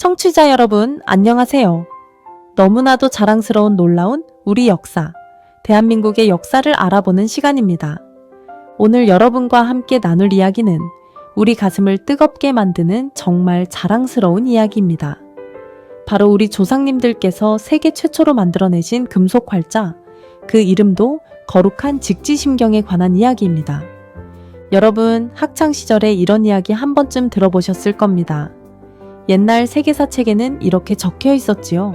청취자 여러분, 안녕하세요. 너무나도 자랑스러운 놀라운 우리 역사, 대한민국의 역사를 알아보는 시간입니다. 오늘 여러분과 함께 나눌 이야기는 우리 가슴을 뜨겁게 만드는 정말 자랑스러운 이야기입니다. 바로 우리 조상님들께서 세계 최초로 만들어내신 금속 활자, 그 이름도 거룩한 직지심경에 관한 이야기입니다. 여러분, 학창시절에 이런 이야기 한 번쯤 들어보셨을 겁니다. 옛날 세계사 책에는 이렇게 적혀 있었지요.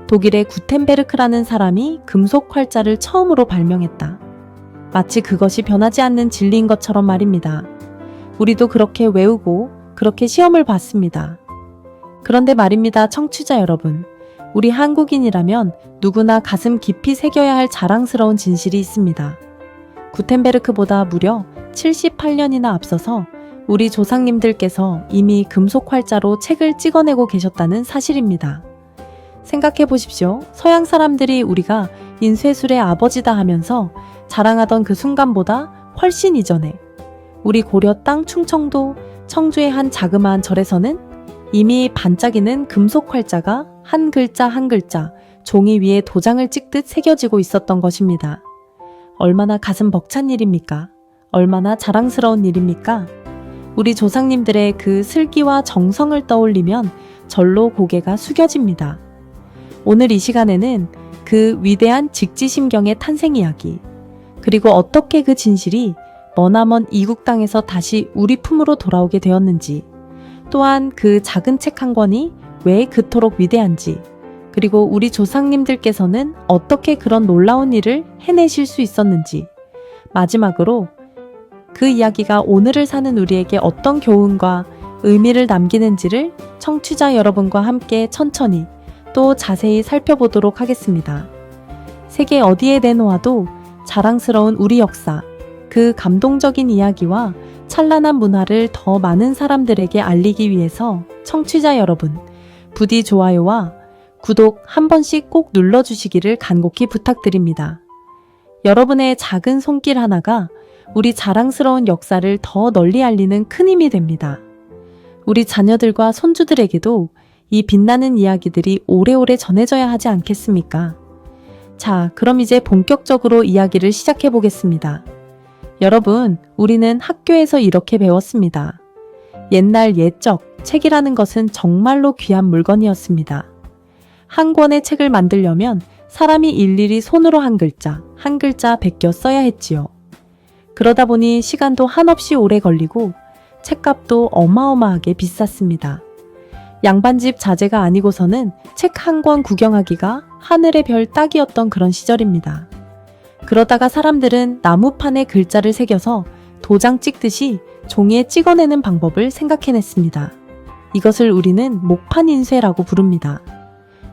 독일의 구텐베르크라는 사람이 금속 활자를 처음으로 발명했다. 마치 그것이 변하지 않는 진리인 것처럼 말입니다. 우리도 그렇게 외우고 그렇게 시험을 봤습니다. 그런데 말입니다, 청취자 여러분. 우리 한국인이라면 누구나 가슴 깊이 새겨야 할 자랑스러운 진실이 있습니다. 구텐베르크보다 무려 78년이나 앞서서 우리 조상님들께서 이미 금속 활자로 책을 찍어내고 계셨다는 사실입니다. 생각해 보십시오. 서양 사람들이 우리가 인쇄술의 아버지다 하면서 자랑하던 그 순간보다 훨씬 이전에 우리 고려 땅 충청도 청주의 한 자그마한 절에서는 이미 반짝이는 금속 활자가 한 글자 한 글자 종이 위에 도장을 찍듯 새겨지고 있었던 것입니다. 얼마나 가슴 벅찬 일입니까? 얼마나 자랑스러운 일입니까? 우리 조상님들의 그 슬기와 정성을 떠올리면 절로 고개가 숙여집니다. 오늘 이 시간에는 그 위대한 직지심경의 탄생 이야기, 그리고 어떻게 그 진실이 머나먼 이국 땅에서 다시 우리 품으로 돌아오게 되었는지, 또한 그 작은 책 한 권이 왜 그토록 위대한지, 그리고 우리 조상님들께서는 어떻게 그런 놀라운 일을 해내실 수 있었는지, 마지막으로 그 이야기가 오늘을 사는 우리에게 어떤 교훈과 의미를 남기는지를 청취자 여러분과 함께 천천히 또 자세히 살펴보도록 하겠습니다. 세계 어디에 내놓아도 자랑스러운 우리 역사, 그 감동적인 이야기와 찬란한 문화를 더 많은 사람들에게 알리기 위해서 청취자 여러분, 부디 좋아요와 구독 한 번씩 꼭 눌러주시기를 간곡히 부탁드립니다. 여러분의 작은 손길 하나가 우리 자랑스러운 역사를 더 널리 알리는 큰 힘이 됩니다. 우리 자녀들과 손주들에게도 이 빛나는 이야기들이 오래오래 전해져야 하지 않겠습니까? 자, 그럼 이제 본격적으로 이야기를 시작해 보겠습니다. 여러분, 우리는 학교에서 이렇게 배웠습니다. 옛날 옛적 책이라는 것은 정말로 귀한 물건이었습니다. 한 권의 책을 만들려면 사람이 일일이 손으로 한 글자 베껴 써야 했지요. 그러다 보니 시간도 한없이 오래 걸리고 책값도 어마어마하게 비쌌습니다. 양반집 자제가 아니고서는 책 한 권 구경하기가 하늘의 별 따기였던 그런 시절입니다. 그러다가 사람들은 나무판에 글자를 새겨서 도장 찍듯이 종이에 찍어내는 방법을 생각해냈습니다. 이것을 우리는 목판 인쇄라고 부릅니다.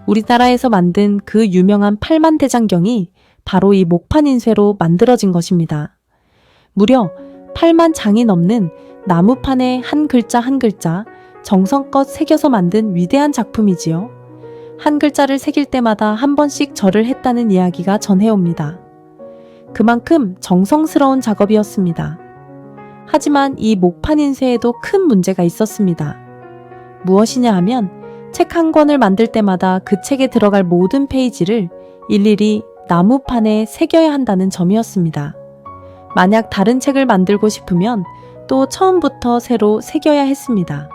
우리나라에서 만든 그 유명한 팔만대장경이 바로 이 목판 인쇄로 만들어진 것입니다. 무려 8만 장이 넘는 나무판에 한 글자 한 글자 정성껏 새겨서 만든 위대한 작품이지요. 한 글자를 새길 때마다 한 번씩 절을 했다는 이야기가 전해옵니다. 그만큼 정성스러운 작업이었습니다. 하지만 이 목판 인쇄에도 큰 문제가 있었습니다. 무엇이냐 하면 책 한 권을 만들 때마다 그 책에 들어갈 모든 페이지를 일일이 나무판에 새겨야 한다는 점이었습니다. 만약 다른 책을 만들고 싶으면 또 처음부터 새로 새겨야 했습니다.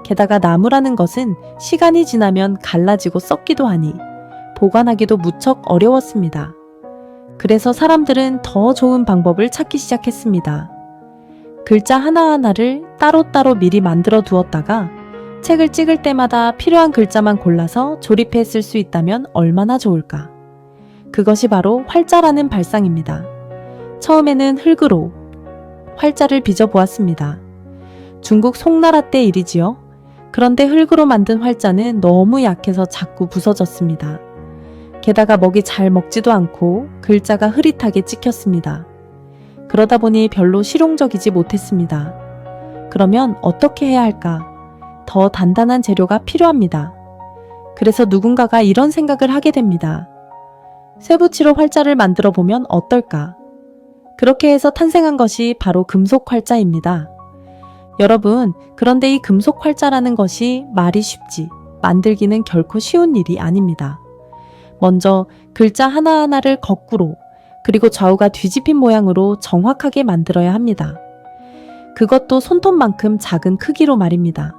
게다가 나무라는 것은 시간이 지나면 갈라지고 썩기도 하니 보관하기도 무척 어려웠습니다. 그래서 사람들은 더 좋은 방법을 찾기 시작했습니다. 글자 하나하나를 따로따로 미리 만들어 두었다가 책을 찍을 때마다 필요한 글자만 골라서 조립해 쓸 수 있다면 얼마나 좋을까? 그것이 바로 활자라는 발상입니다. 처음에는 흙으로 활자를 빚어보았습니다. 중국 송나라 때 일이지요. 그런데 흙으로 만든 활자는 너무 약해서 자꾸 부서졌습니다. 게다가 먹이 잘 먹지도 않고 글자가 흐릿하게 찍혔습니다. 그러다 보니 별로 실용적이지 못했습니다. 그러면 어떻게 해야 할까? 더 단단한 재료가 필요합니다. 그래서 누군가가 이런 생각을 하게 됩니다. 쇠붙이로 활자를 만들어 보면 어떨까? 그렇게 해서 탄생한 것이 바로 금속 활자입니다. 여러분, 그런데 이 금속 활자라는 것이 말이 쉽지 만들기는 결코 쉬운 일이 아닙니다. 먼저 글자 하나하나를 거꾸로 그리고 좌우가 뒤집힌 모양으로 정확하게 만들어야 합니다. 그것도 손톱만큼 작은 크기로 말입니다.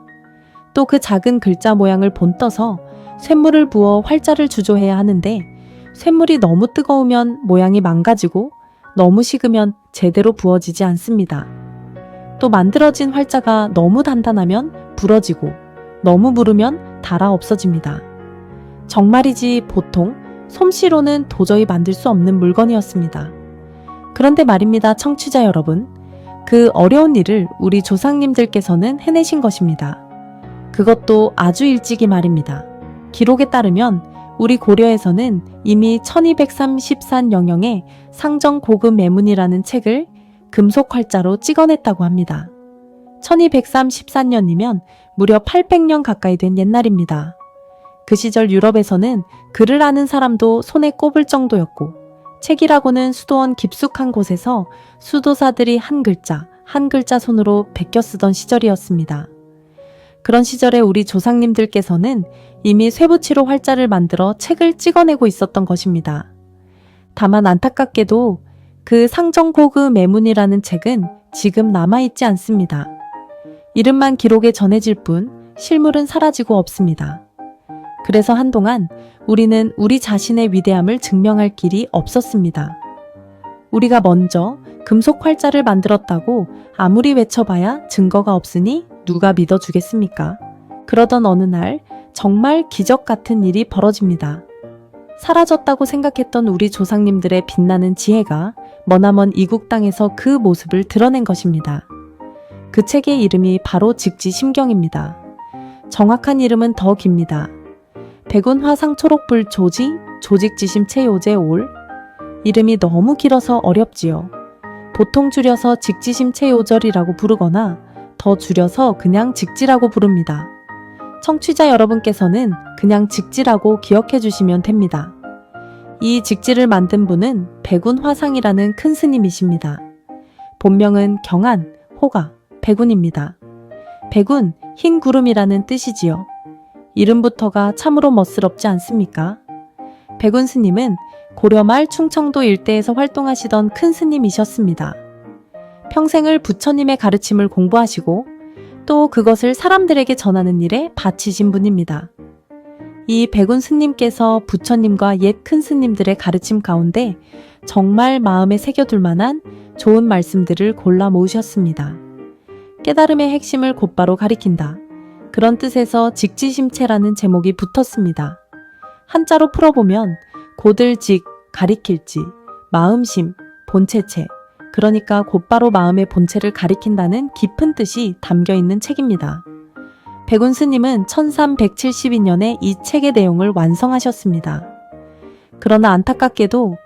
또 그 작은 글자 모양을 본떠서 쇳물을 부어 활자를 주조해야 하는데 쇳물이 너무 뜨거우면 모양이 망가지고 너무 식으면 제대로 부어지지 않습니다. 또 만들어진 활자가 너무 단단하면 부러지고 너무 무르면 닳아 없어집니다. 정말이지 보통 솜씨로는 도저히 만들 수 없는 물건이었습니다. 그런데 말입니다, 청취자 여러분. 그 어려운 일을 우리 조상님들께서는 해내신 것입니다. 그것도 아주 일찍이 말입니다. 기록에 따르면 우리 고려에서는 이미 1234년경에 상정고금매문이라는 책을 금속 활자로 찍어냈다고 합니다. 1234년이면 무려 800년 가까이 된 옛날입니다. 그 시절 유럽에서는 글을 아는 사람도 손에 꼽을 정도였고 책이라고는 수도원 깊숙한 곳에서 수도사들이 한 글자 손으로 베껴 쓰던 시절이었습니다. 그런 시절에 우리 조상님들께서는 이미 쇠붙이로 활자를 만들어 책을 찍어내고 있었던 것입니다. 다만 안타깝게도 그 상정고금매문이라는 책은 지금 남아있지 않습니다. 이름만 기록에 전해질 뿐 실물은 사라지고 없습니다. 그래서 한동안 우리는 우리 자신의 위대함을 증명할 길이 없었습니다. 우리가 먼저 금속 활자를 만들었다고 아무리 외쳐봐야 증거가 없으니 누가 믿어주겠습니까? 그러던 어느 날 정말 기적 같은 일이 벌어집니다. 사라졌다고 생각했던 우리 조상님들의 빛나는 지혜가 머나먼 이국 땅에서 그 모습을 드러낸 것입니다. 그 책의 이름이 바로 직지심경입니다. 정확한 이름은 더 깁니다. 백운화상 초록불 조직지심체 요제올. 이름이 너무 길어서 어렵지요. 보통 줄여서 직지심체 요절이라고 부르거나 더 줄여서 그냥 직지라고 부릅니다. 청취자 여러분께서는 그냥 직지라고 기억해 주시면 됩니다. 이 직지를 만든 분은 백운화상이라는 큰 스님이십니다. 본명은 경안, 호가, 백운입니다. 백운, 흰 구름이라는 뜻이지요. 이름부터가 참으로 멋스럽지 않습니까? 백운 스님은 고려말 충청도 일대에서 활동하시던 큰 스님이셨습니다. 평생을 부처님의 가르침을 공부하시고 또 그것을 사람들에게 전하는 일에 바치신 분입니다. 이 백운 스님께서 부처님과 옛 큰 스님들의 가르침 가운데 정말 마음에 새겨둘 만한 좋은 말씀들을 골라 모으셨습니다. 깨달음의 핵심을 곧바로 가리킨다. 그런 뜻에서 직지심체라는 제목이 붙었습니다. 한자로 풀어보면 고들직, 가리킬지, 마음심, 본체체, 그러니까 곧바로 마음의 본체를 가리킨다는 깊은 뜻이 담겨있는 책입니다. 백운 스님은 1372년에 이 책의 내용을 완성하셨습니다. 그러나 안타깝게도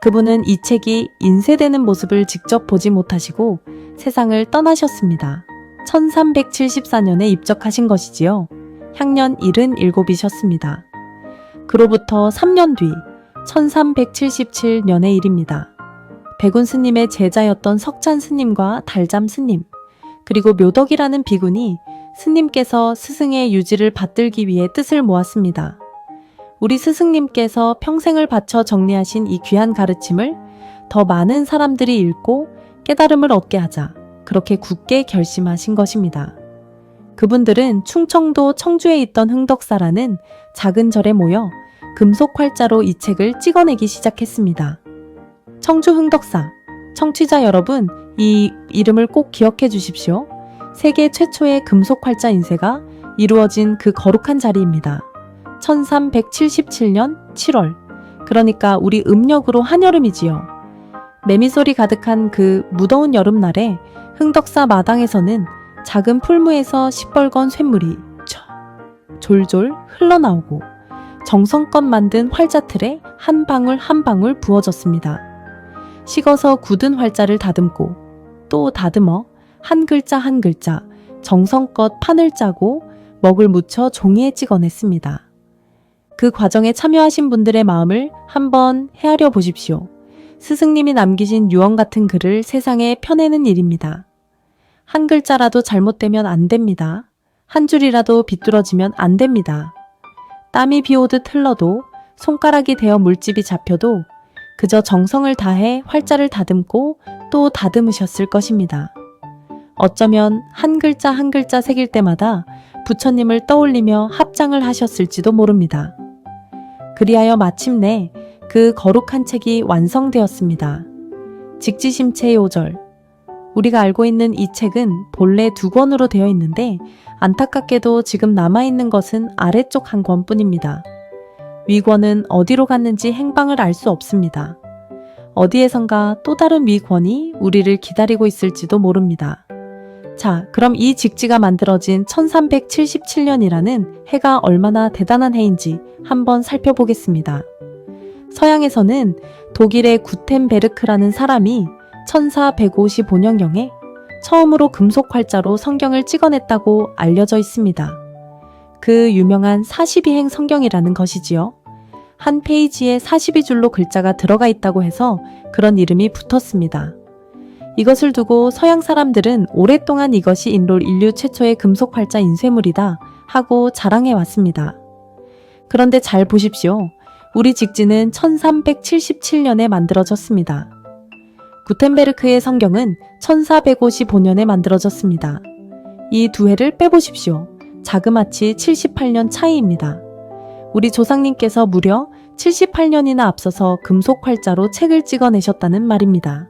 그분은 이 책이 인쇄되는 모습을 직접 보지 못하시고 세상을 떠나셨습니다. 1374년에 입적하신 것이지요. 향년 77이셨습니다. 그로부터 3년 뒤 1377년의 일입니다. 백운 스님의 제자였던 석찬 스님과 달잠 스님, 그리고 묘덕이라는 비군이 스님께서 스승의 유지를 받들기 위해 뜻을 모았습니다. 우리 스승님께서 평생을 바쳐 정리하신 이 귀한 가르침을 더 많은 사람들이 읽고 깨달음을 얻게 하자, 그렇게 굳게 결심하신 것입니다. 그분들은 충청도 청주에 있던 흥덕사라는 작은 절에 모여 금속 활자로 이 책을 찍어내기 시작했습니다. 청주 흥덕사, 청취자 여러분, 이 이름을 꼭 기억해 주십시오. 세계 최초의 금속 활자 인쇄가 이루어진 그 거룩한 자리입니다. 1377년 7월, 그러니까 우리 음력으로 한여름이지요. 매미소리 가득한 그 무더운 여름날에 흥덕사 마당에서는 작은 풀무에서 시뻘건 쇳물이 졸졸 흘러나오고 정성껏 만든 활자틀에 한 방울 한 방울 부어졌습니다. 식어서 굳은 활자를 다듬고 또 다듬어 한 글자 한 글자 정성껏 판을 짜고 먹을 묻혀 종이에 찍어냈습니다. 그 과정에 참여하신 분들의 마음을 한번 헤아려 보십시오. 스승님이 남기신 유언 같은 글을 세상에 펴내는 일입니다. 한 글자라도 잘못되면 안 됩니다. 한 줄이라도 비뚤어지면 안 됩니다. 땀이 비오듯 흘러도 손가락이 되어 물집이 잡혀도 그저 정성을 다해 활자를 다듬고 또 다듬으셨을 것입니다. 어쩌면 한 글자 한 글자 새길 때마다 부처님을 떠올리며 합장을 하셨을지도 모릅니다. 그리하여 마침내 그 거룩한 책이 완성되었습니다. 직지심체 요절. 우리가 알고 있는 이 책은 본래 2권으로 되어 있는데 안타깝게도 지금 남아있는 것은 아래쪽 한 권뿐입니다. 위권은 어디로 갔는지 행방을 알 수 없습니다. 어디에선가 또 다른 위권이 우리를 기다리고 있을지도 모릅니다. 자, 그럼 이 직지가 만들어진 1377년이라는 해가 얼마나 대단한 해인지 한번 살펴보겠습니다. 서양에서는 독일의 구텐베르크라는 사람이 1455년경에 처음으로 금속 활자로 성경을 찍어냈다고 알려져 있습니다. 그 유명한 42행 성경이라는 것이지요. 한 페이지에 42줄로 글자가 들어가 있다고 해서 그런 이름이 붙었습니다. 이것을 두고 서양 사람들은 오랫동안 이것이 인류 최초의 금속 활자 인쇄물이다 하고 자랑해 왔습니다. 그런데 잘 보십시오. 우리 직지는 1377년에 만들어졌습니다. 구텐베르크의 성경은 1455년에 만들어졌습니다. 이 두 해를 빼보십시오. 자그마치 78년 차이입니다. 우리 조상님께서 무려 78년이나 앞서서 금속 활자로 책을 찍어내셨다는 말입니다.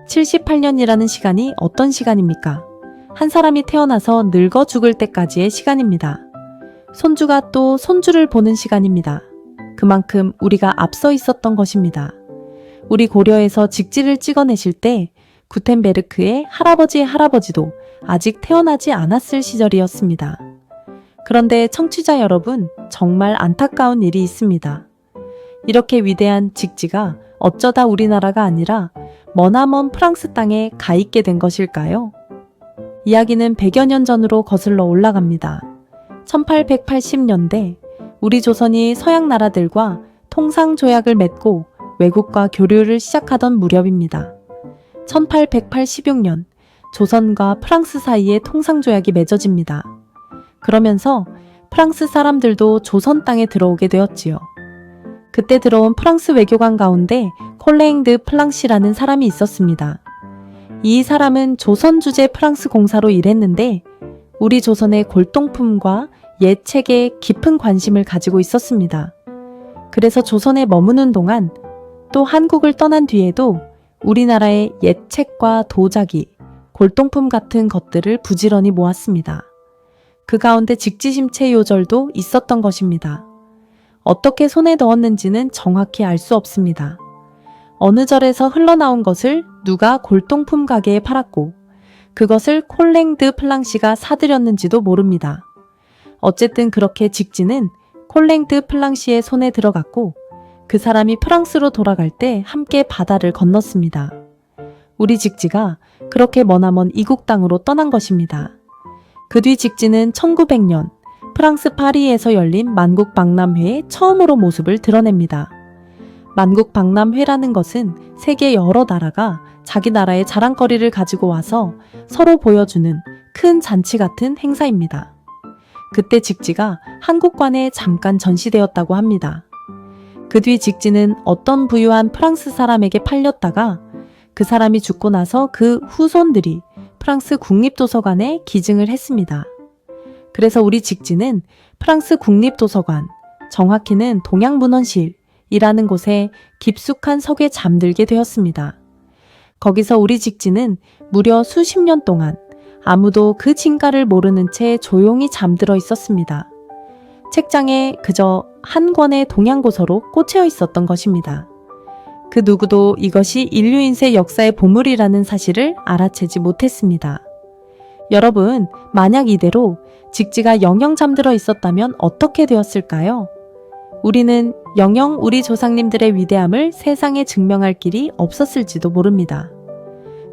78년이라는 시간이 어떤 시간입니까? 한 사람이 태어나서 늙어 죽을 때까지의 시간입니다. 손주가 또 손주를 보는 시간입니다. 그만큼 우리가 앞서 있었던 것입니다. 우리 고려에서 직지를 찍어내실 때 구텐베르크의 할아버지의 할아버지도 아직 태어나지 않았을 시절이었습니다. 그런데 청취자 여러분, 정말 안타까운 일이 있습니다. 이렇게 위대한 직지가 어쩌다 우리나라가 아니라 머나먼 프랑스 땅에 가 있게 된 것일까요? 이야기는 100여 년 전으로 거슬러 올라갑니다. 1880년대 우리 조선이 서양 나라들과 통상조약을 맺고 외국과 교류를 시작하던 무렵입니다. 1886년 조선과 프랑스 사이에 통상조약이 맺어집니다. 그러면서 프랑스 사람들도 조선 땅에 들어오게 되었지요. 그때 들어온 프랑스 외교관 가운데 콜레잉 드 플랑시라는 사람이 있었습니다. 이 사람은 조선 주재 프랑스 공사로 일했는데 우리 조선의 골동품과 옛 책에 깊은 관심을 가지고 있었습니다. 그래서 조선에 머무는 동안 또 한국을 떠난 뒤에도 우리나라의 옛 책과 도자기, 골동품 같은 것들을 부지런히 모았습니다. 그 가운데 직지심체 요절도 있었던 것입니다. 어떻게 손에 넣었는지는 정확히 알 수 없습니다. 어느 절에서 흘러나온 것을 누가 골동품 가게에 팔았고 그것을 콜랭 드 플랑시가 사들였는지도 모릅니다. 어쨌든 그렇게 직지는 콜랭 드 플랑시의 손에 들어갔고 그 사람이 프랑스로 돌아갈 때 함께 바다를 건넜습니다. 우리 직지가 그렇게 머나먼 이국 땅으로 떠난 것입니다. 그 뒤 직지는 1900년 프랑스 파리에서 열린 만국박람회에 처음으로 모습을 드러냅니다. 만국박람회라는 것은 세계 여러 나라가 자기 나라의 자랑거리를 가지고 와서 서로 보여주는 큰 잔치 같은 행사입니다. 그때 직지가 한국관에 잠깐 전시되었다고 합니다. 그 뒤 직지는 어떤 부유한 프랑스 사람에게 팔렸다가 그 사람이 죽고 나서 그 후손들이 프랑스 국립도서관에 기증을 했습니다. 그래서 우리 직지는 프랑스 국립도서관, 정확히는 동양문헌실이라는 곳에 깊숙한 석에 잠들게 되었습니다. 거기서 우리 직지는 무려 수십 년 동안 아무도 그 진가를 모르는 채 조용히 잠들어 있었습니다. 책장에 그저 한 권의 동양고서로 꽂혀 있었던 것입니다. 그 누구도 이것이 인류인쇄 역사의 보물이라는 사실을 알아채지 못했습니다. 여러분, 만약 이대로 직지가 영영 잠들어 있었다면 어떻게 되었을까요? 우리는 영영 우리 조상님들의 위대함을 세상에 증명할 길이 없었을지도 모릅니다.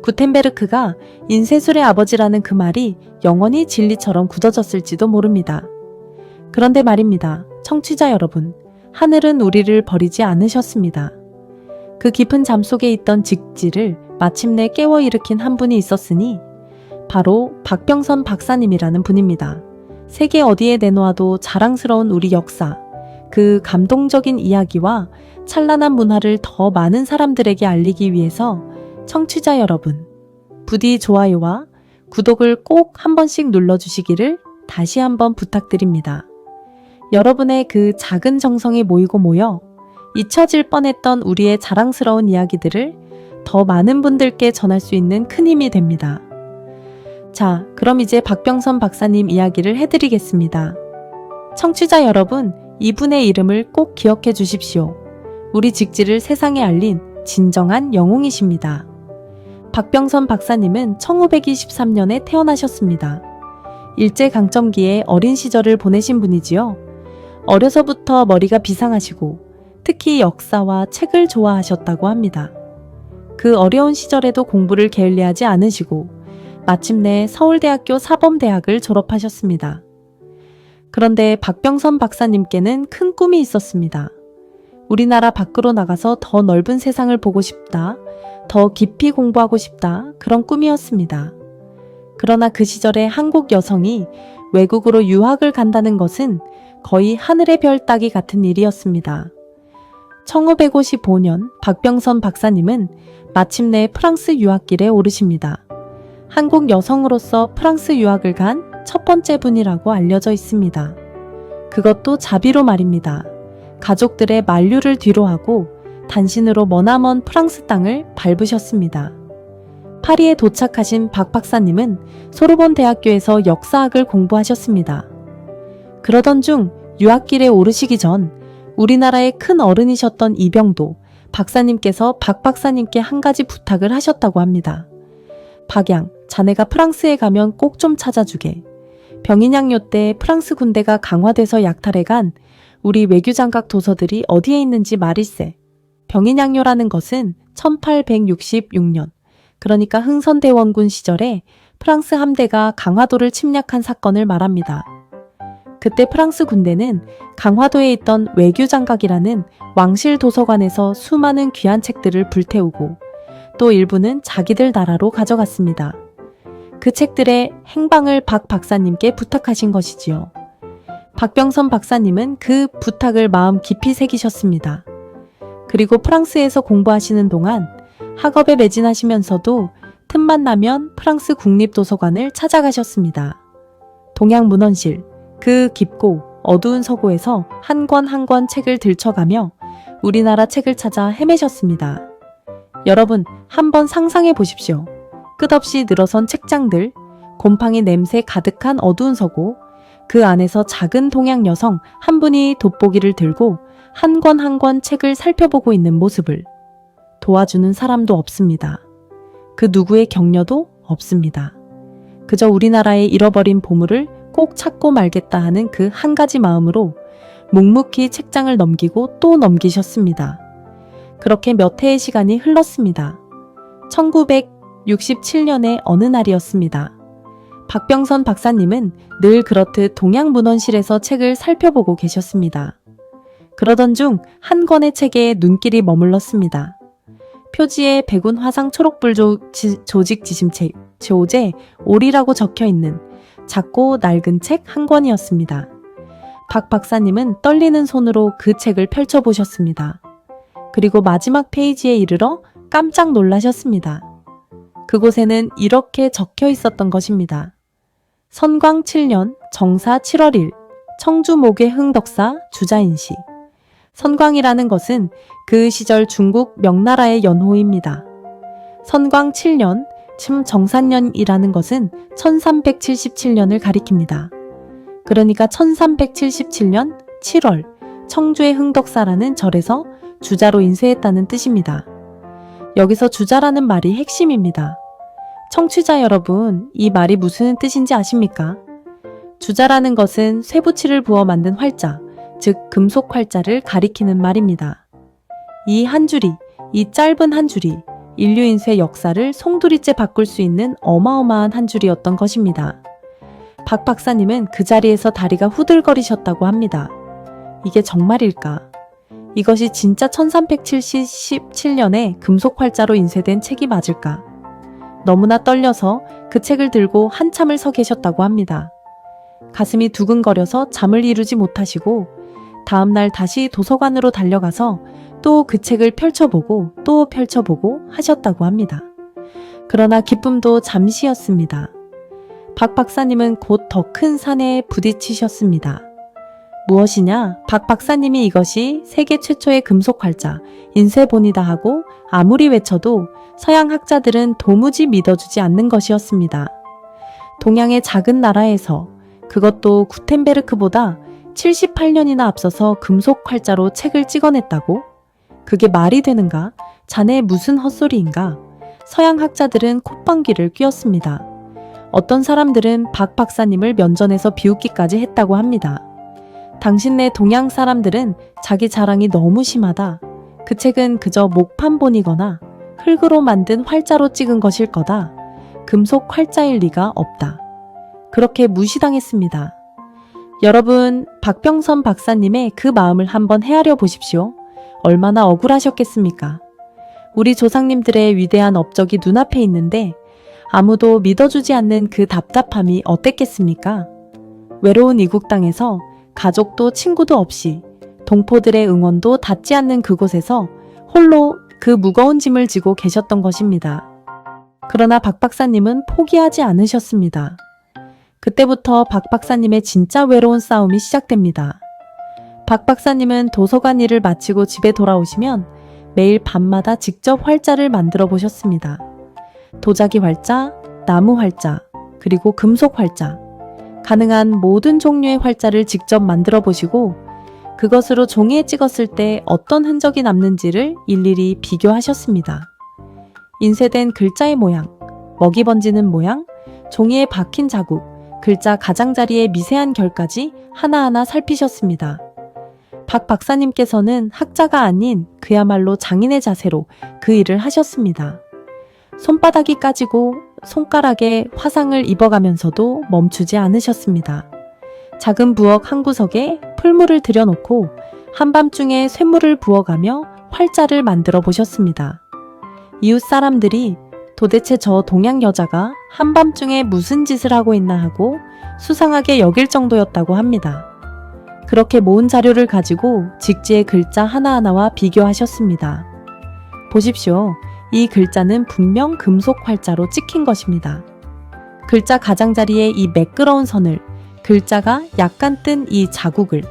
구텐베르크가 인쇄술의 아버지라는 그 말이 영원히 진리처럼 굳어졌을지도 모릅니다. 그런데 말입니다. 청취자 여러분, 하늘은 우리를 버리지 않으셨습니다. 그 깊은 잠 속에 있던 직지를 마침내 깨워 일으킨 한 분이 있었으니 바로 박병선 박사님이라는 분입니다. 세계 어디에 내놓아도 자랑스러운 우리 역사, 그 감동적인 이야기와 찬란한 문화를 더 많은 사람들에게 알리기 위해서 청취자 여러분, 부디 좋아요와 구독을 꼭 한 번씩 눌러주시기를 다시 한번 부탁드립니다. 여러분의 그 작은 정성이 모이고 모여 잊혀질 뻔했던 우리의 자랑스러운 이야기들을 더 많은 분들께 전할 수 있는 큰 힘이 됩니다. 자, 그럼 이제 박병선 박사님 이야기를 해드리겠습니다. 청취자 여러분, 이분의 이름을 꼭 기억해 주십시오. 우리 직지를 세상에 알린 진정한 영웅이십니다. 박병선 박사님은 1523년에 태어나셨습니다. 일제강점기에 어린 시절을 보내신 분이지요. 어려서부터 머리가 비상하시고 특히 역사와 책을 좋아하셨다고 합니다. 그 어려운 시절에도 공부를 게을리하지 않으시고 마침내 서울대학교 사범대학을 졸업하셨습니다. 그런데 박병선 박사님께는 큰 꿈이 있었습니다. 우리나라 밖으로 나가서 더 넓은 세상을 보고 싶다, 더 깊이 공부하고 싶다, 그런 꿈이었습니다. 그러나 그 시절에 한국 여성이 외국으로 유학을 간다는 것은 거의 하늘의 별 따기 같은 일이었습니다. 1555년 박병선 박사님은 마침내 프랑스 유학길에 오르십니다. 한국 여성으로서 프랑스 유학을 간 첫 번째 분이라고 알려져 있습니다. 그것도 자비로 말입니다. 가족들의 만류를 뒤로하고 단신으로 머나먼 프랑스 땅을 밟으셨습니다. 파리에 도착하신 박 박사님은 소르본 대학교에서 역사학을 공부하셨습니다. 그러던 중 유학길에 오르시기 전 우리나라의 큰 어른이셨던 이병도 박사님께서 박 박사님께 한 가지 부탁을 하셨다고 합니다. 박양, 자네가 프랑스에 가면 꼭 좀 찾아주게. 병인양요 때 프랑스 군대가 강화돼서 약탈해간 우리 외교장각 도서들이 어디에 있는지 말일세. 병인양요라는 것은 1866년, 그러니까 흥선대원군 시절에 프랑스 함대가 강화도를 침략한 사건을 말합니다. 그때 프랑스 군대는 강화도에 있던 외교장각이라는 왕실 도서관에서 수많은 귀한 책들을 불태우고 또 일부는 자기들 나라로 가져갔습니다. 그 책들의 행방을 박 박사님께 부탁하신 것이지요. 박병선 박사님은 그 부탁을 마음 깊이 새기셨습니다. 그리고 프랑스에서 공부하시는 동안 학업에 매진하시면서도 틈만 나면 프랑스 국립도서관을 찾아가셨습니다. 동양문헌실, 그 깊고 어두운 서고에서 한 권 한 권 책을 들춰가며 우리나라 책을 찾아 헤매셨습니다. 여러분, 한번 상상해 보십시오. 끝없이 늘어선 책장들, 곰팡이 냄새 가득한 어두운 서고, 그 안에서 작은 동양 여성 한 분이 돋보기를 들고 한 권 한 권 책을 살펴보고 있는 모습을 도와주는 사람도 없습니다. 그 누구의 격려도 없습니다. 그저 우리나라의 잃어버린 보물을 꼭 찾고 말겠다 하는 그 한 가지 마음으로 묵묵히 책장을 넘기고 또 넘기셨습니다. 그렇게 몇 해의 시간이 흘렀습니다. 1967년의 어느 날이었습니다. 박병선 박사님은 늘 그렇듯 동양문헌실에서 책을 살펴보고 계셨습니다. 그러던 중 한 권의 책에 눈길이 머물렀습니다. 표지에 백운 화상 초록불 조직 지심책 조제 올이라고 적혀있는 작고 낡은 책 한 권이었습니다. 박 박사님은 떨리는 손으로 그 책을 펼쳐보셨습니다. 그리고 마지막 페이지에 이르러 깜짝 놀라셨습니다. 그곳에는 이렇게 적혀 있었던 것입니다. 선광 7년 정사 7월 1 청주 목의 흥덕사 주자인시. 선광이라는 것은 그 시절 중국 명나라의 연호입니다. 선광 7년, 침 정산년이라는 것은 1377년을 가리킵니다. 그러니까 1377년 7월 청주의 흥덕사라는 절에서 주자로 인쇄했다는 뜻입니다. 여기서 주자라는 말이 핵심입니다. 청취자 여러분, 이 말이 무슨 뜻인지 아십니까? 주자라는 것은 쇠붙이를 부어 만든 활자, 즉 금속 활자를 가리키는 말입니다. 이 한 줄이, 이 짧은 한 줄이 인류인쇄 역사를 송두리째 바꿀 수 있는 어마어마한 한 줄이었던 것입니다. 박 박사님은 그 자리에서 다리가 후들거리셨다고 합니다. 이게 정말일까? 이것이 진짜 1377년에 금속 활자로 인쇄된 책이 맞을까? 너무나 떨려서 그 책을 들고 한참을 서 계셨다고 합니다. 가슴이 두근거려서 잠을 이루지 못하시고 다음날 다시 도서관으로 달려가서 또 그 책을 펼쳐보고 또 펼쳐보고 하셨다고 합니다. 그러나 기쁨도 잠시였습니다. 박 박사님은 곧 더 큰 산에 부딪히셨습니다. 무엇이냐? 박 박사님이 이것이 세계 최초의 금속 활자, 인쇄본이다 하고 아무리 외쳐도 서양 학자들은 도무지 믿어주지 않는 것이었습니다. 동양의 작은 나라에서, 그것도 구텐베르크보다 78년이나 앞서서 금속 활자로 책을 찍어냈다고? 그게 말이 되는가? 자네 무슨 헛소리인가? 서양 학자들은 콧방귀를 뀌었습니다. 어떤 사람들은 박 박사님을 면전에서 비웃기까지 했다고 합니다. 당신네 동양 사람들은 자기 자랑이 너무 심하다. 그 책은 그저 목판본이거나 흙으로 만든 활자로 찍은 것일 거다. 금속 활자일 리가 없다. 그렇게 무시당했습니다. 여러분, 박병선 박사님의 그 마음을 한번 헤아려 보십시오. 얼마나 억울하셨겠습니까? 우리 조상님들의 위대한 업적이 눈앞에 있는데 아무도 믿어주지 않는 그 답답함이 어땠겠습니까? 외로운 이국 땅에서 가족도 친구도 없이 동포들의 응원도 닿지 않는 그곳에서 홀로 그 무거운 짐을 지고 계셨던 것입니다. 그러나 박 박사님은 포기하지 않으셨습니다. 그때부터 박 박사님의 진짜 외로운 싸움이 시작됩니다. 박 박사님은 도서관 일을 마치고 집에 돌아오시면 매일 밤마다 직접 활자를 만들어 보셨습니다. 도자기 활자, 나무 활자, 그리고 금속 활자. 가능한 모든 종류의 활자를 직접 만들어 보시고 그것으로 종이에 찍었을 때 어떤 흔적이 남는지를 일일이 비교하셨습니다. 인쇄된 글자의 모양, 먹이 번지는 모양, 종이에 박힌 자국, 글자 가장자리의 미세한 결까지 하나하나 살피셨습니다. 박 박사님께서는 학자가 아닌 그야말로 장인의 자세로 그 일을 하셨습니다. 손바닥이 까지고 손가락에 화상을 입어가면서도 멈추지 않으셨습니다. 작은 부엌 한 구석에 풀물을 들여놓고 한밤중에 쇳물을 부어가며 활자를 만들어 보셨습니다. 이웃 사람들이 도대체 저 동양 여자가 한밤중에 무슨 짓을 하고 있나 하고 수상하게 여길 정도였다고 합니다. 그렇게 모은 자료를 가지고 직지의 글자 하나하나와 비교하셨습니다. 보십시오. 이 글자는 분명 금속 활자로 찍힌 것입니다. 글자 가장자리에 이 매끄러운 선을, 글자가 약간 뜬 이 자국을,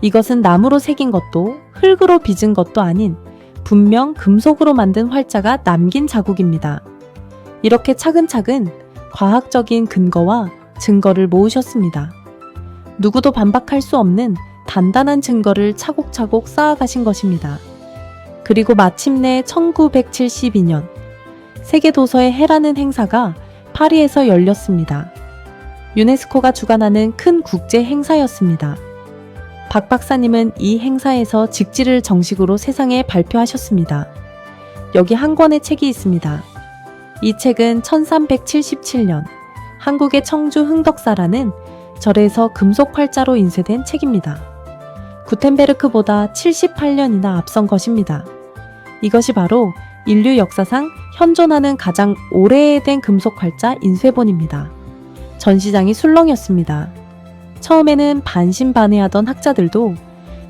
이것은 나무로 새긴 것도 흙으로 빚은 것도 아닌 분명 금속으로 만든 활자가 남긴 자국입니다. 이렇게 차근차근 과학적인 근거와 증거를 모으셨습니다. 누구도 반박할 수 없는 단단한 증거를 차곡차곡 쌓아가신 것입니다. 그리고 마침내 1972년 세계도서의 해라는 행사가 파리에서 열렸습니다. 유네스코가 주관하는 큰 국제 행사였습니다. 박 박사님은 이 행사에서 직지를 정식으로 세상에 발표하셨습니다. 여기 한 권의 책이 있습니다. 이 책은 1377년 한국의 청주 흥덕사라는 절에서 금속 활자로 인쇄된 책입니다. 구텐베르크보다 78년이나 앞선 것입니다. 이것이 바로 인류 역사상 현존하는 가장 오래된 금속 활자 인쇄본입니다. 전시장이 술렁이었습니다. 처음에는 반신반의하던 학자들도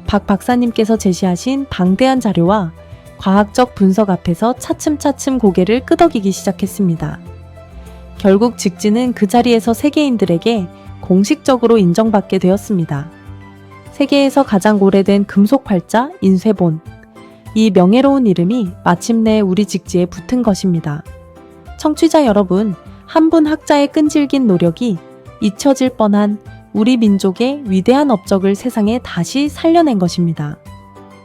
박 박사님께서 제시하신 방대한 자료와 과학적 분석 앞에서 차츰차츰 고개를 끄덕이기 시작했습니다. 결국 직지는 그 자리에서 세계인들에게 공식적으로 인정받게 되었습니다. 세계에서 가장 오래된 금속 활자 인쇄본. 이 명예로운 이름이 마침내 우리 직지에 붙은 것입니다. 청취자 여러분, 한 분 학자의 끈질긴 노력이 잊혀질 뻔한 우리 민족의 위대한 업적을 세상에 다시 살려낸 것입니다.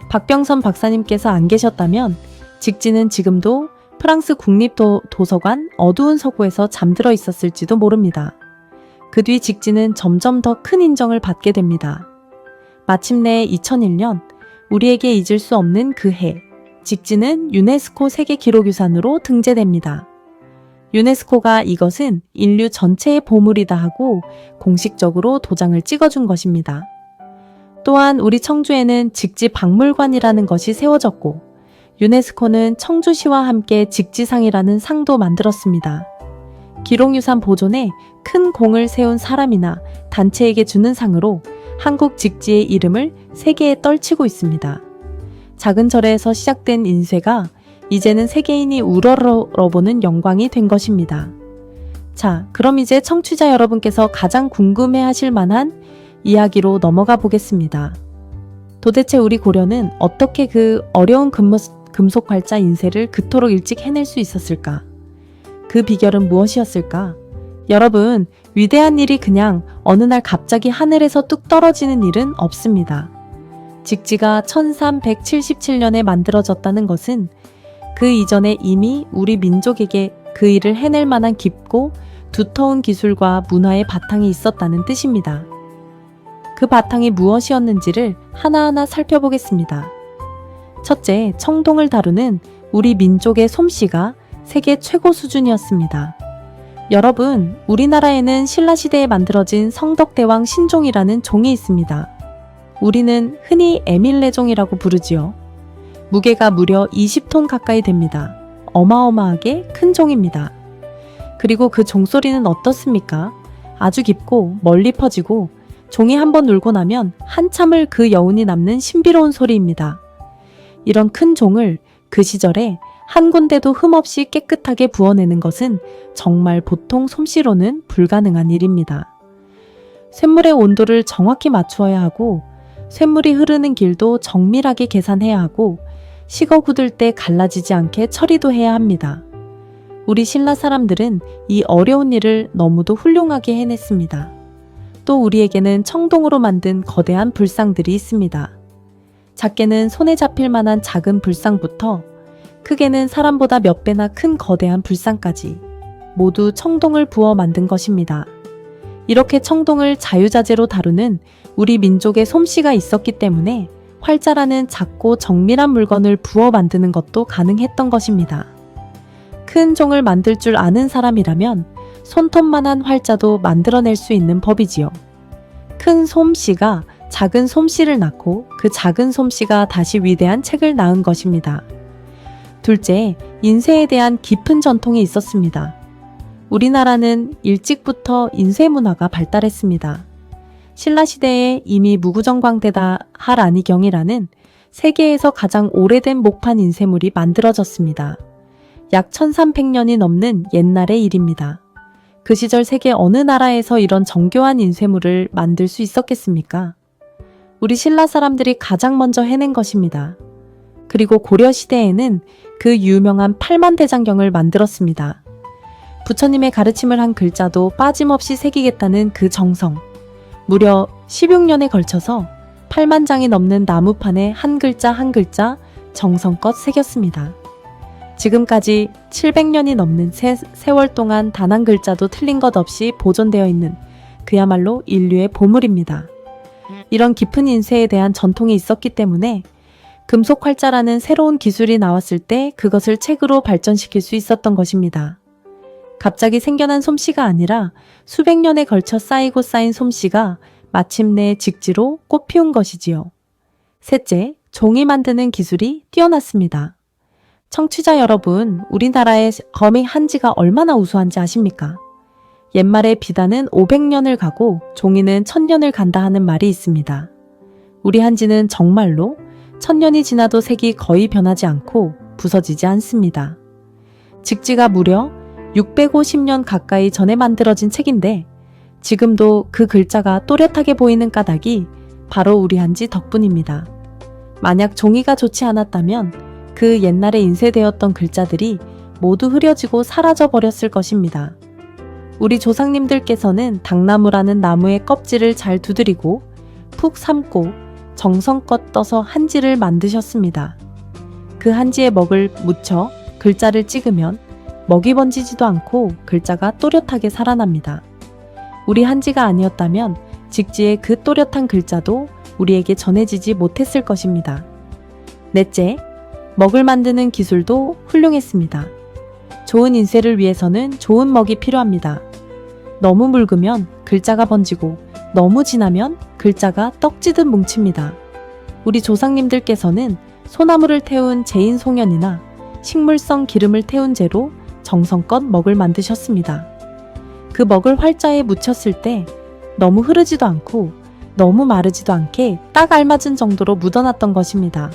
박병선 박사님께서 안 계셨다면 직지는 지금도 프랑스 국립도서관 어두운 서구에서 잠들어 있었을지도 모릅니다. 그 뒤 직지는 점점 더 큰 인정을 받게 됩니다. 마침내 2001년 우리에게 잊을 수 없는 그 해, 직지는 유네스코 세계기록유산으로 등재됩니다. 유네스코가 이것은 인류 전체의 보물이다 하고 공식적으로 도장을 찍어준 것입니다. 또한 우리 청주에는 직지 박물관이라는 것이 세워졌고 유네스코는 청주시와 함께 직지상이라는 상도 만들었습니다. 기록유산 보존에 큰 공을 세운 사람이나 단체에게 주는 상으로 한국 직지의 이름을 세계에 떨치고 있습니다. 작은 절에서 시작된 인쇄가 이제는 세계인이 우러러보는 영광이 된 것입니다. 자, 그럼 이제 청취자 여러분께서 가장 궁금해하실 만한 이야기로 넘어가 보겠습니다. 도대체 우리 고려는 어떻게 그 어려운 금속 활자 인쇄를 그토록 일찍 해낼 수 있었을까? 그 비결은 무엇이었을까? 여러분, 위대한 일이 그냥 어느 날 갑자기 하늘에서 뚝 떨어지는 일은 없습니다. 직지가 1377년에 만들어졌다는 것은 그 이전에 이미 우리 민족에게 그 일을 해낼 만한 깊고 두터운 기술과 문화의 바탕이 있었다는 뜻입니다. 그 바탕이 무엇이었는지를 하나하나 살펴보겠습니다. 첫째, 청동을 다루는 우리 민족의 솜씨가 세계 최고 수준이었습니다. 여러분, 우리나라에는 신라시대에 만들어진 성덕대왕 신종이라는 종이 있습니다. 우리는 흔히 에밀레종이라고 부르지요. 무게가 무려 20톤 가까이 됩니다. 어마어마하게 큰 종입니다. 그리고 그 종소리는 어떻습니까? 아주 깊고 멀리 퍼지고 종이 한번 울고 나면 한참을 그 여운이 남는 신비로운 소리입니다. 이런 큰 종을 그 시절에 한 군데도 흠없이 깨끗하게 부어내는 것은 정말 보통 솜씨로는 불가능한 일입니다. 쇳물의 온도를 정확히 맞추어야 하고 쇳물이 흐르는 길도 정밀하게 계산해야 하고 식어 굳을 때 갈라지지 않게 처리도 해야 합니다. 우리 신라 사람들은 이 어려운 일을 너무도 훌륭하게 해냈습니다. 또 우리에게는 청동으로 만든 거대한 불상들이 있습니다. 작게는 손에 잡힐 만한 작은 불상부터 크게는 사람보다 몇 배나 큰 거대한 불상까지 모두 청동을 부어 만든 것입니다. 이렇게 청동을 자유자재로 다루는 우리 민족의 솜씨가 있었기 때문에 활자라는 작고 정밀한 물건을 부어 만드는 것도 가능했던 것입니다. 큰 종을 만들 줄 아는 사람이라면 손톱만한 활자도 만들어낼 수 있는 법이지요. 큰 솜씨가 작은 솜씨를 낳고 그 작은 솜씨가 다시 위대한 책을 낳은 것입니다. 둘째, 인쇄에 대한 깊은 전통이 있었습니다. 우리나라는 일찍부터 인쇄 문화가 발달했습니다. 신라시대에 이미 무구정광대다 할아니경이라는 세계에서 가장 오래된 목판 인쇄물이 만들어졌습니다. 약 1300년이 넘는 옛날의 일입니다. 그 시절 세계 어느 나라에서 이런 정교한 인쇄물을 만들 수 있었겠습니까? 우리 신라 사람들이 가장 먼저 해낸 것입니다. 그리고 고려시대에는 그 유명한 팔만대장경을 만들었습니다. 부처님의 가르침을 한 글자도 빠짐없이 새기겠다는 그 정성. 무려 16년에 걸쳐서 8만 장이 넘는 나무판에 한 글자 한 글자 정성껏 새겼습니다. 지금까지 700년이 넘는 세월 동안 단 한 글자도 틀린 것 없이 보존되어 있는 그야말로 인류의 보물입니다. 이런 깊은 인쇄에 대한 전통이 있었기 때문에 금속 활자라는 새로운 기술이 나왔을 때 그것을 책으로 발전시킬 수 있었던 것입니다. 갑자기 생겨난 솜씨가 아니라 수백 년에 걸쳐 쌓이고 쌓인 솜씨가 마침내 직지로 꽃피운 것이지요. 셋째, 종이 만드는 기술이 뛰어났습니다. 청취자 여러분, 우리나라의 거미 한지가 얼마나 우수한지 아십니까? 옛말에 비단은 500년을 가고 종이는 1000년을 간다 하는 말이 있습니다. 우리 한지는 정말로 1000년이 지나도 색이 거의 변하지 않고 부서지지 않습니다. 직지가 무려 650년 가까이 전에 만들어진 책인데 지금도 그 글자가 또렷하게 보이는 까닭이 바로 우리 한지 덕분입니다. 만약 종이가 좋지 않았다면 그 옛날에 인쇄되었던 글자들이 모두 흐려지고 사라져 버렸을 것입니다. 우리 조상님들께서는 당나무라는 나무의 껍질을 잘 두드리고 푹 삶고 정성껏 떠서 한지를 만드셨습니다. 그 한지에 먹을 묻혀 글자를 찍으면 먹이 번지지도 않고 글자가 또렷하게 살아납니다. 우리 한지가 아니었다면 직지의 그 또렷한 글자도 우리에게 전해지지 못했을 것입니다. 넷째, 먹을 만드는 기술도 훌륭했습니다. 좋은 인쇄를 위해서는 좋은 먹이 필요합니다. 너무 묽으면 글자가 번지고 너무 진하면 글자가 떡지듯 뭉칩니다. 우리 조상님들께서는 소나무를 태운 제인 송연이나 식물성 기름을 태운 재로 정성껏 먹을 만드셨습니다. 그 먹을 활자에 묻혔을 때 너무 흐르지도 않고 너무 마르지도 않게 딱 알맞은 정도로 묻어놨던 것입니다.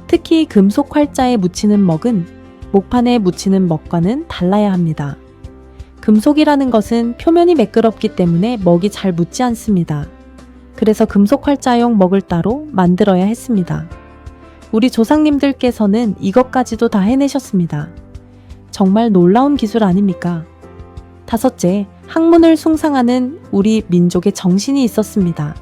특히 금속 활자에 묻히는 먹은 목판에 묻히는 먹과는 달라야 합니다. 금속이라는 것은 표면이 매끄럽기 때문에 먹이 잘 묻지 않습니다. 그래서 금속 활자용 먹을 따로 만들어야 했습니다. 우리 조상님들께서는 이것까지도 다 해내셨습니다. 정말 놀라운 기술 아닙니까? 다섯째, 학문을 숭상하는 우리 민족의 정신이 있었습니다.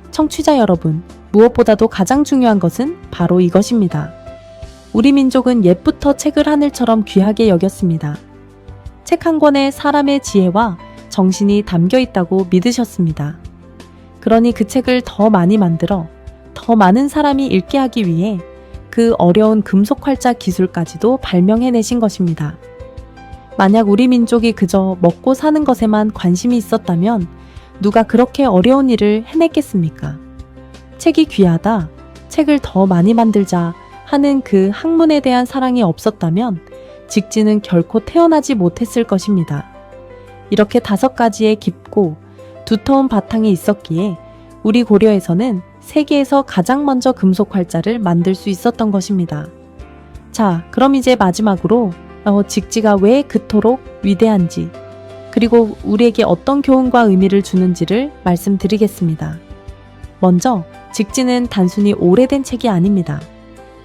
청취자 여러분, 무엇보다도 가장 중요한 것은 바로 이것입니다. 우리 민족은 옛부터 책을 하늘처럼 귀하게 여겼습니다. 책 한 권에 사람의 지혜와 정신이 담겨 있다고 믿으셨습니다. 그러니 그 책을 더 많이 만들어 더 많은 사람이 읽게 하기 위해 그 어려운 금속 활자 기술까지도 발명해내신 것입니다. 만약 우리 민족이 그저 먹고 사는 것에만 관심이 있었다면 누가 그렇게 어려운 일을 해냈겠습니까? 책이 귀하다, 책을 더 많이 만들자 하는 그 학문에 대한 사랑이 없었다면 직지는 결코 태어나지 못했을 것입니다. 이렇게 5가지의 깊고 두터운 바탕이 있었기에 우리 고려에서는 세계에서 가장 먼저 금속 활자를 만들 수 있었던 것입니다. 자, 그럼 이제 마지막으로 직지가 왜 그토록 위대한지, 그리고 우리에게 어떤 교훈과 의미를 주는지를 말씀드리겠습니다. 먼저, 직지는 단순히 오래된 책이 아닙니다.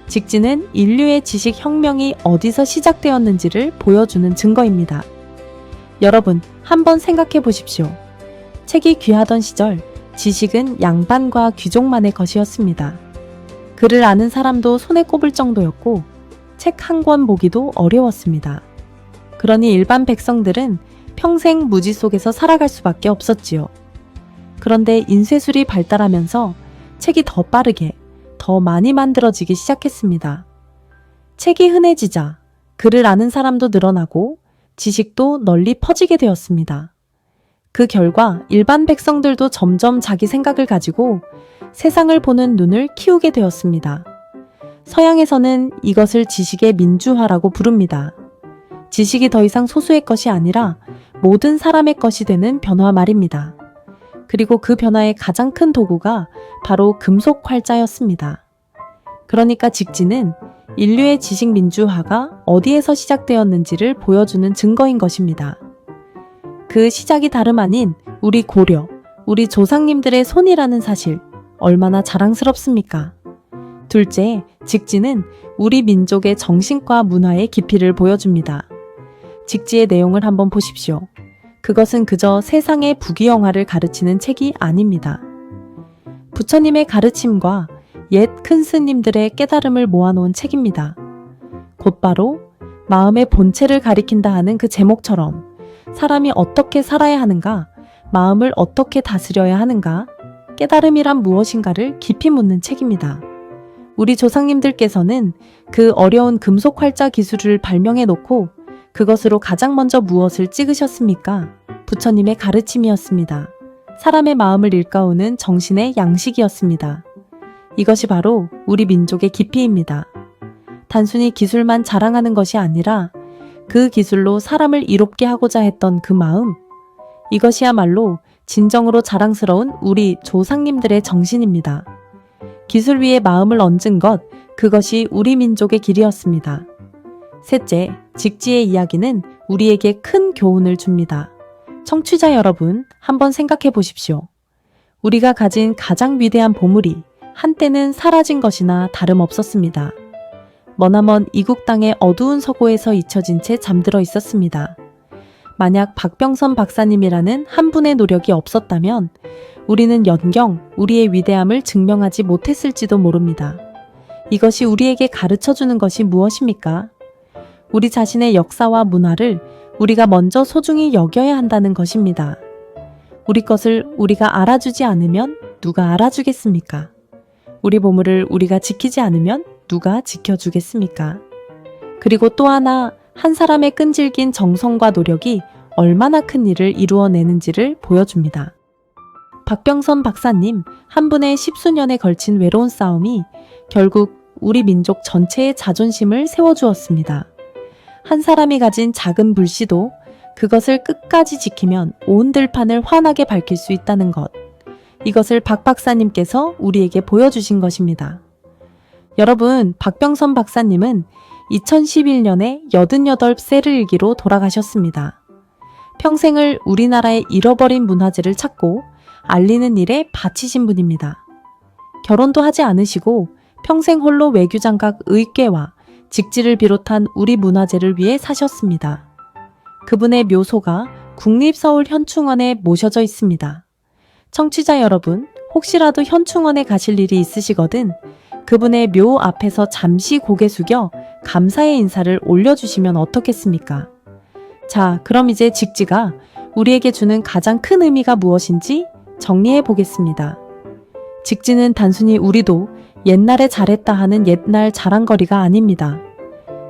직지는 인류의 지식 혁명이 어디서 시작되었는지를 보여주는 증거입니다. 여러분, 한번 생각해 보십시오. 책이 귀하던 시절, 지식은 양반과 귀족만의 것이었습니다. 글을 아는 사람도 손에 꼽을 정도였고 책 한 권 보기도 어려웠습니다. 그러니 일반 백성들은 평생 무지 속에서 살아갈 수밖에 없었지요. 그런데 인쇄술이 발달하면서 책이 더 빠르게, 더 많이 만들어지기 시작했습니다. 책이 흔해지자 글을 아는 사람도 늘어나고 지식도 널리 퍼지게 되었습니다. 그 결과 일반 백성들도 점점 자기 생각을 가지고 세상을 보는 눈을 키우게 되었습니다. 서양에서는 이것을 지식의 민주화라고 부릅니다. 지식이 더 이상 소수의 것이 아니라 모든 사람의 것이 되는 변화 말입니다. 그리고 그 변화의 가장 큰 도구가 바로 금속 활자였습니다. 그러니까 직지는 인류의 지식 민주화가 어디에서 시작되었는지를 보여주는 증거인 것입니다. 그 시작이 다름 아닌 우리 고려, 우리 조상님들의 손이라는 사실, 얼마나 자랑스럽습니까? 둘째, 직지는 우리 민족의 정신과 문화의 깊이를 보여줍니다. 직지의 내용을 한번 보십시오. 그것은 그저 세상의 부귀영화를 가르치는 책이 아닙니다. 부처님의 가르침과 옛 큰 스님들의 깨달음을 모아놓은 책입니다. 곧바로 마음의 본체를 가리킨다 하는 그 제목처럼 사람이 어떻게 살아야 하는가, 마음을 어떻게 다스려야 하는가, 깨달음이란 무엇인가를 깊이 묻는 책입니다. 우리 조상님들께서는 그 어려운 금속 활자 기술을 발명해 놓고 그것으로 가장 먼저 무엇을 찍으셨습니까? 부처님의 가르침이었습니다. 사람의 마음을 일깨우는 정신의 양식이었습니다. 이것이 바로 우리 민족의 깊이입니다. 단순히 기술만 자랑하는 것이 아니라 그 기술로 사람을 이롭게 하고자 했던 그 마음, 이것이야말로 진정으로 자랑스러운 우리 조상님들의 정신입니다. 기술 위에 마음을 얹은 것, 그것이 우리 민족의 길이었습니다. 셋째, 직지의 이야기는 우리에게 큰 교훈을 줍니다. 청취자 여러분, 한번 생각해 보십시오. 우리가 가진 가장 위대한 보물이 한때는 사라진 것이나 다름없었습니다. 머나먼 이국 땅의 어두운 서고에서 잊혀진 채 잠들어 있었습니다. 만약 박병선 박사님이라는 한 분의 노력이 없었다면 우리는 연경, 우리의 위대함을 증명하지 못했을지도 모릅니다. 이것이 우리에게 가르쳐주는 것이 무엇입니까? 우리 자신의 역사와 문화를 우리가 먼저 소중히 여겨야 한다는 것입니다. 우리 것을 우리가 알아주지 않으면 누가 알아주겠습니까? 우리 보물을 우리가 지키지 않으면 누가 지켜주겠습니까? 그리고 또 하나, 한 사람의 끈질긴 정성과 노력이 얼마나 큰 일을 이루어내는지를 보여줍니다. 박병선 박사님 한 분의 10수년에 걸친 외로운 싸움이 결국 우리 민족 전체의 자존심을 세워주었습니다. 한 사람이 가진 작은 불씨도 그것을 끝까지 지키면 온 들판을 환하게 밝힐 수 있다는 것. 이것을 박 박사님께서 우리에게 보여주신 것입니다. 여러분, 박병선 박사님은 2011년에 88세를 일기로 돌아가셨습니다. 평생을 우리나라의 잃어버린 문화재를 찾고 알리는 일에 바치신 분입니다. 결혼도 하지 않으시고 평생 홀로 외교장각 의궤와 직지를 비롯한 우리 문화재를 위해 사셨습니다. 그분의 묘소가 국립서울현충원에 모셔져 있습니다. 청취자 여러분, 혹시라도 현충원에 가실 일이 있으시거든 그분의 묘 앞에서 잠시 고개 숙여 감사의 인사를 올려주시면 어떻겠습니까? 자, 그럼 이제 직지가 우리에게 주는 가장 큰 의미가 무엇인지 정리해 보겠습니다. 직지는 단순히 우리도 옛날에 잘했다 하는 옛날 자랑거리가 아닙니다.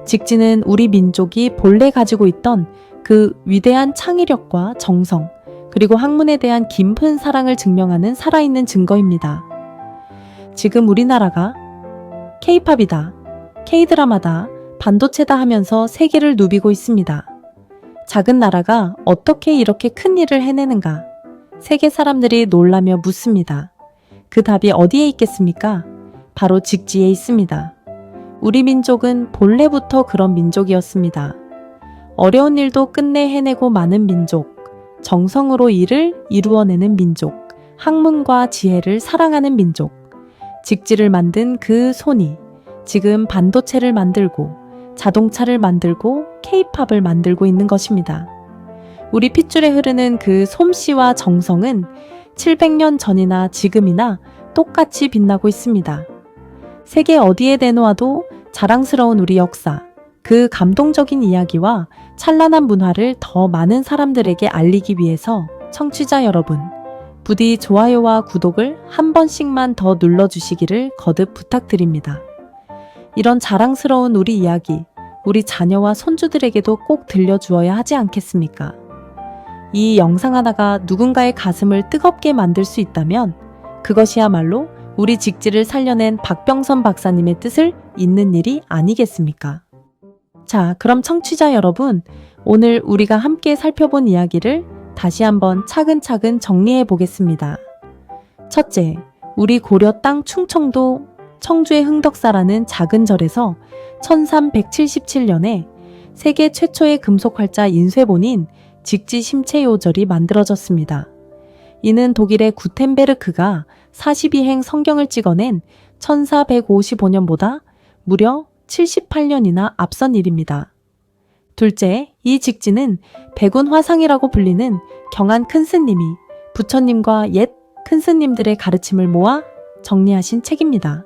직지는 우리 민족이 본래 가지고 있던 그 위대한 창의력과 정성, 그리고 학문에 대한 깊은 사랑을 증명하는 살아있는 증거입니다. 지금 우리나라가 K-팝이다, K-드라마다, 반도체다 하면서 세계를 누비고 있습니다. 작은 나라가 어떻게 이렇게 큰 일을 해내는가? 세계 사람들이 놀라며 묻습니다. 그 답이 어디에 있겠습니까? 바로 직지에 있습니다. 우리 민족은 본래부터 그런 민족이었습니다. 어려운 일도 끝내 해내고 마는 민족, 정성으로 일을 이루어내는 민족, 학문과 지혜를 사랑하는 민족, 직지를 만든 그 손이 지금 반도체를 만들고 자동차를 만들고 K-팝을 만들고 있는 것입니다. 우리 핏줄에 흐르는 그 솜씨와 정성은 700년 전이나 지금이나 똑같이 빛나고 있습니다. 세계 어디에 내놓아도 자랑스러운 우리 역사, 그 감동적인 이야기와 찬란한 문화를 더 많은 사람들에게 알리기 위해서 청취자 여러분, 부디 좋아요와 구독을 한 번씩만 더 눌러주시기를 거듭 부탁드립니다. 이런 자랑스러운 우리 이야기, 우리 자녀와 손주들에게도 꼭 들려주어야 하지 않겠습니까? 이 영상 하나가 누군가의 가슴을 뜨겁게 만들 수 있다면 그것이야말로 우리 직지를 살려낸 박병선 박사님의 뜻을 잇는 일이 아니겠습니까? 자, 그럼 청취자 여러분, 오늘 우리가 함께 살펴본 이야기를 다시 한번 차근차근 정리해 보겠습니다. 첫째, 우리 고려 땅 충청도 청주의 흥덕사라는 작은 절에서 1377년에 세계 최초의 금속활자 인쇄본인 직지 심체요절이 만들어졌습니다. 이는 독일의 구텐베르크가 42행 성경을 찍어낸 1455년보다 무려 78년이나 앞선 일입니다. 둘째, 이 직지는 백운 화상이라고 불리는 경한 큰스님이 부처님과 옛 큰스님들의 가르침을 모아 정리하신 책입니다.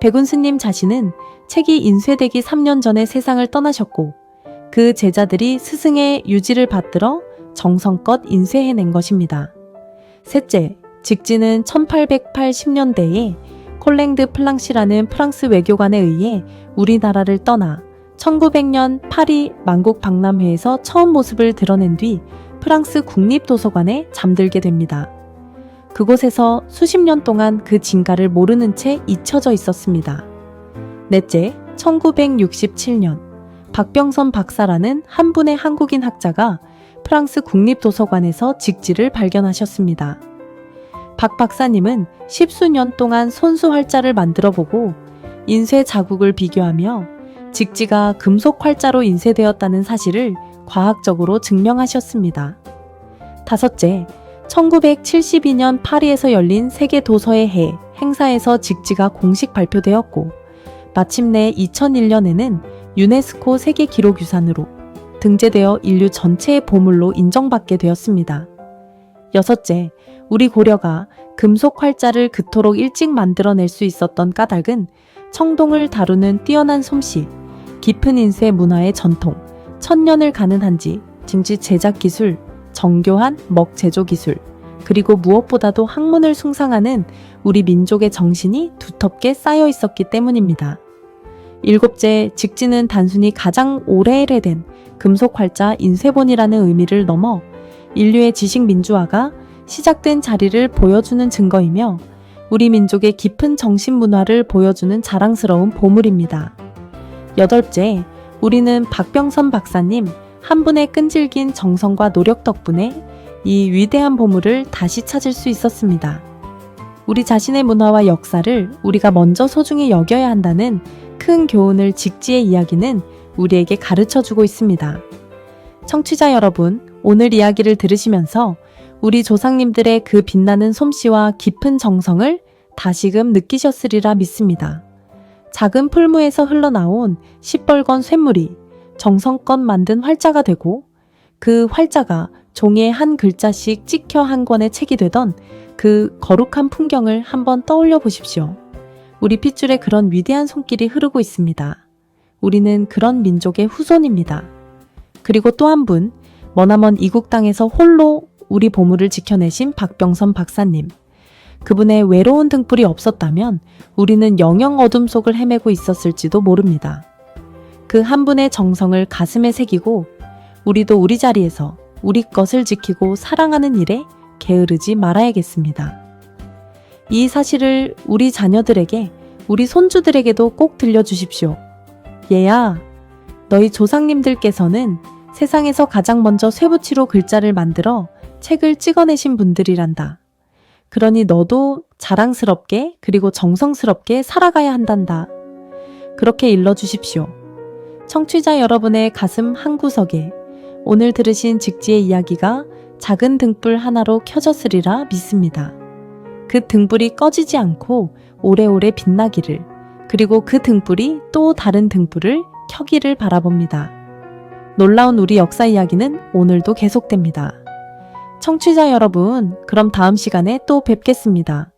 백운 스님 자신은 책이 인쇄되기 3년 전에 세상을 떠나셨고 그 제자들이 스승의 유지를 받들어 정성껏 인쇄해낸 것입니다. 셋째, 직지는 1880년대에 콜랭드 플랑시라는 프랑스 외교관에 의해 우리나라를 떠나 1900년 파리 만국 박람회에서 처음 모습을 드러낸 뒤 프랑스 국립도서관에 잠들게 됩니다. 그곳에서 수십 년 동안 그 진가를 모르는 채 잊혀져 있었습니다. 넷째, 1967년 박병선 박사라는 한 분의 한국인 학자가 프랑스 국립도서관에서 직지를 발견하셨습니다. 박 박사님은 십수년 동안 손수 활자를 만들어보고 인쇄 자국을 비교하며 직지가 금속 활자로 인쇄되었다는 사실을 과학적으로 증명하셨습니다. 다섯째, 1972년 파리에서 열린 세계 도서의 해 행사에서 직지가 공식 발표되었고 마침내 2001년에는 유네스코 세계기록유산으로 등재되어 인류 전체의 보물로 인정받게 되었습니다. 여섯째, 우리 고려가 금속 활자를 그토록 일찍 만들어낼 수 있었던 까닭은 청동을 다루는 뛰어난 솜씨, 깊은 인쇄 문화의 전통, 천년을 가는 한지, 증지 제작 기술, 정교한 먹 제조 기술, 그리고 무엇보다도 학문을 숭상하는 우리 민족의 정신이 두텁게 쌓여 있었기 때문입니다. 일곱째, 직지는 단순히 가장 오래된 금속 활자 인쇄본이라는 의미를 넘어 인류의 지식 민주화가 시작된 자리를 보여주는 증거이며 우리 민족의 깊은 정신 문화를 보여주는 자랑스러운 보물입니다. 여덟째, 우리는 박병선 박사님 한 분의 끈질긴 정성과 노력 덕분에 이 위대한 보물을 다시 찾을 수 있었습니다. 우리 자신의 문화와 역사를 우리가 먼저 소중히 여겨야 한다는 큰 교훈을 직지의 이야기는 우리에게 가르쳐주고 있습니다. 청취자 여러분, 오늘 이야기를 들으시면서 우리 조상님들의 그 빛나는 솜씨와 깊은 정성을 다시금 느끼셨으리라 믿습니다. 작은 풀무에서 흘러나온 시뻘건 쇳물이 정성껏 만든 활자가 되고 그 활자가 종이에 한 글자씩 찍혀 한 권의 책이 되던 그 거룩한 풍경을 한번 떠올려 보십시오. 우리 핏줄에 그런 위대한 손길이 흐르고 있습니다. 우리는 그런 민족의 후손입니다. 그리고 또 한 분, 머나먼 이국 땅에서 홀로 우리 보물을 지켜내신 박병선 박사님. 그분의 외로운 등불이 없었다면 우리는 영영 어둠 속을 헤매고 있었을지도 모릅니다. 그 한 분의 정성을 가슴에 새기고 우리도 우리 자리에서 우리 것을 지키고 사랑하는 일에 게으르지 말아야겠습니다. 이 사실을 우리 자녀들에게, 우리 손주들에게도 꼭 들려주십시오. 얘야, 너희 조상님들께서는 세상에서 가장 먼저 쇠붙이로 글자를 만들어 책을 찍어내신 분들이란다. 그러니 너도 자랑스럽게 그리고 정성스럽게 살아가야 한단다. 그렇게 일러주십시오. 청취자 여러분의 가슴 한구석에 오늘 들으신 직지의 이야기가 작은 등불 하나로 켜졌으리라 믿습니다. 그 등불이 꺼지지 않고 오래오래 빛나기를, 그리고 그 등불이 또 다른 등불을 켜기를 바라봅니다. 놀라운 우리 역사 이야기는 오늘도 계속됩니다. 청취자 여러분, 그럼 다음 시간에 또 뵙겠습니다.